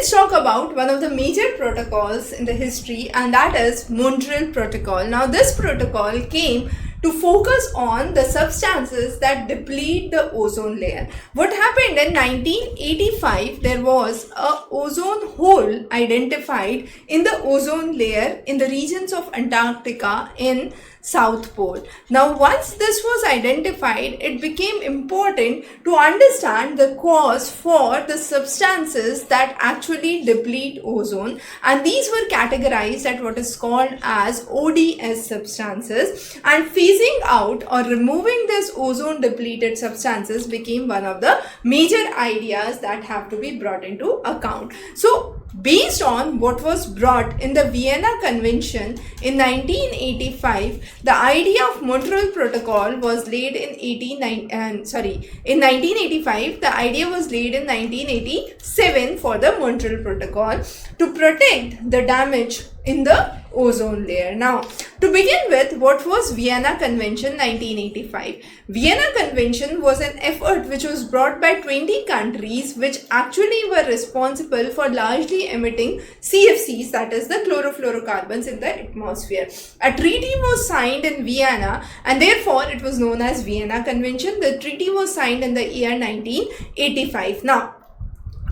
let's talk about one of the major protocols in the history, and that is Montreal Protocol. Now, this protocol came to focus on the substances that deplete the ozone layer. What happened in 1985, there was a ozone hole identified in the ozone layer in the regions of Antarctica in South Pole. Now, once this was identified, it became important to understand the cause for the substances that actually deplete ozone, and these were categorized at what is called as ODS substances, and phasing out or removing this ozone depleted substances became one of the major ideas that have to be brought into account. So, based on what was brought in the Vienna Convention in 1985, the idea of Montreal Protocol was laid in 1985. The idea was laid in 1987 for the Montreal Protocol to protect the damage in the ozone layer. Now, to begin with, what was Vienna Convention 1985? Vienna Convention was an effort which was brought by 20 countries which actually were responsible for largely emitting CFCs, that is the chlorofluorocarbons in the atmosphere. A treaty was signed in Vienna and therefore it was known as Vienna Convention. The treaty was signed in the year 1985. Now,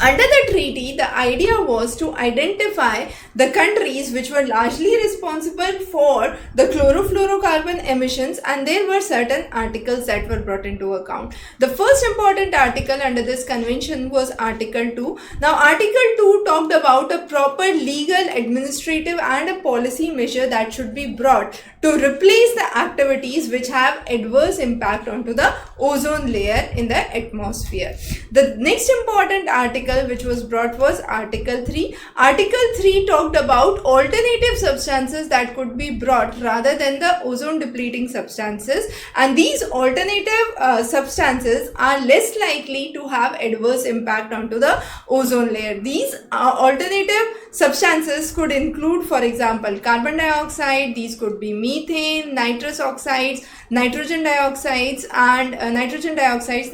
under the treaty, the idea was to identify the countries which were largely responsible for the chlorofluorocarbon emissions, and there were certain articles that were brought into account. The first important article under this convention was Article 2. Now, Article 2 talked about a proper legal, administrative and a policy measure that should be brought to replace the activities which have adverse impact onto the ozone layer in the atmosphere. The next important article which was brought was Article 3. Article 3 talked about alternative substances that could be brought rather than the ozone depleting substances, and these alternative substances are less likely to have adverse impact onto the ozone layer. These alternative substances could include, for example, carbon dioxide. These could be methane, nitrous oxides, nitrogen dioxides, and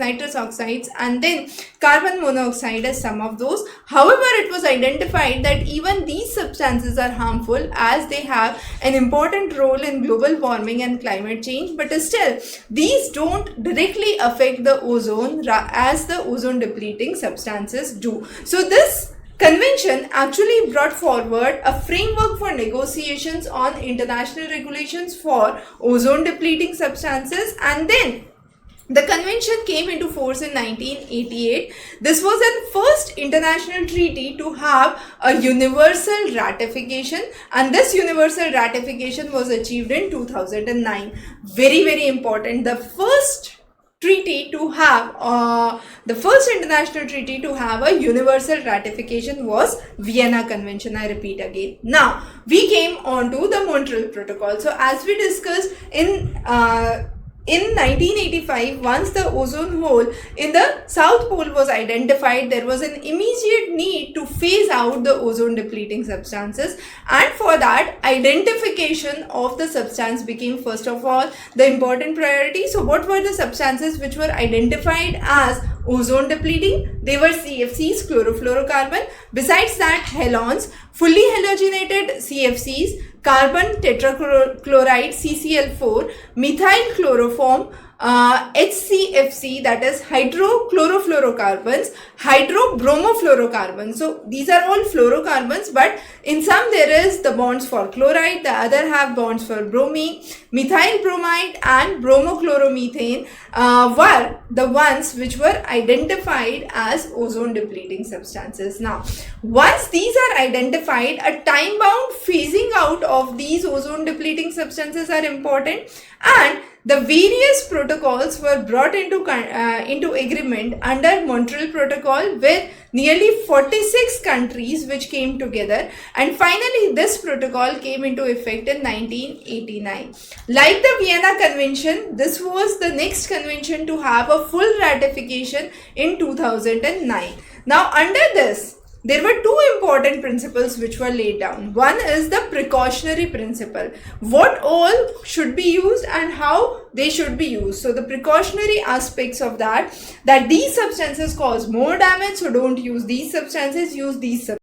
nitrous oxides, and then carbon monoxide as some of those. However, it was identified that even these substances are harmful as they have an important role in global warming and climate change, but still these don't directly affect the ozone as the ozone depleting substances do. So this convention actually brought forward a framework for negotiations on international regulations for ozone depleting substances, and then the convention came into force in 1988. This was the first international treaty to have a universal ratification, and this universal ratification was achieved in 2009. Very, very important. The first international treaty to have a universal ratification was Vienna Convention. I repeat again. Now, we came on to the Montreal Protocol. So, as we discussed in 1985, once the ozone hole in the South Pole was identified, there was an immediate need to phase out the ozone depleting substances, and for that, identification of the substance became first of all the important priority. So, what were the substances which were identified as ozone depleting? They were CFCs, chlorofluorocarbon. Besides that, halogens, fully halogenated CFCs, carbon tetrachloride CCl4, methyl chloroform, HCFC, that is hydrochlorofluorocarbons, hydrobromofluorocarbons. So these are all fluorocarbons, but in some there is the bonds for chloride, the other have bonds for bromine. Methyl bromide and bromochloromethane were the ones which were identified as ozone depleting substances. Now, once these are identified, a time bound phasing out of these ozone depleting substances are important, and the various protocols were brought into agreement under Montreal Protocol with nearly 46 countries which came together, and finally this protocol came into effect in 1989. Like the Vienna Convention, this was the next convention to have a full ratification in 2009. Now, under this, there were two important principles which were laid down. One is the precautionary principle. What all should be used and how they should be used. So the precautionary aspects of that these substances cause more damage, so don't use these substances, use these substances.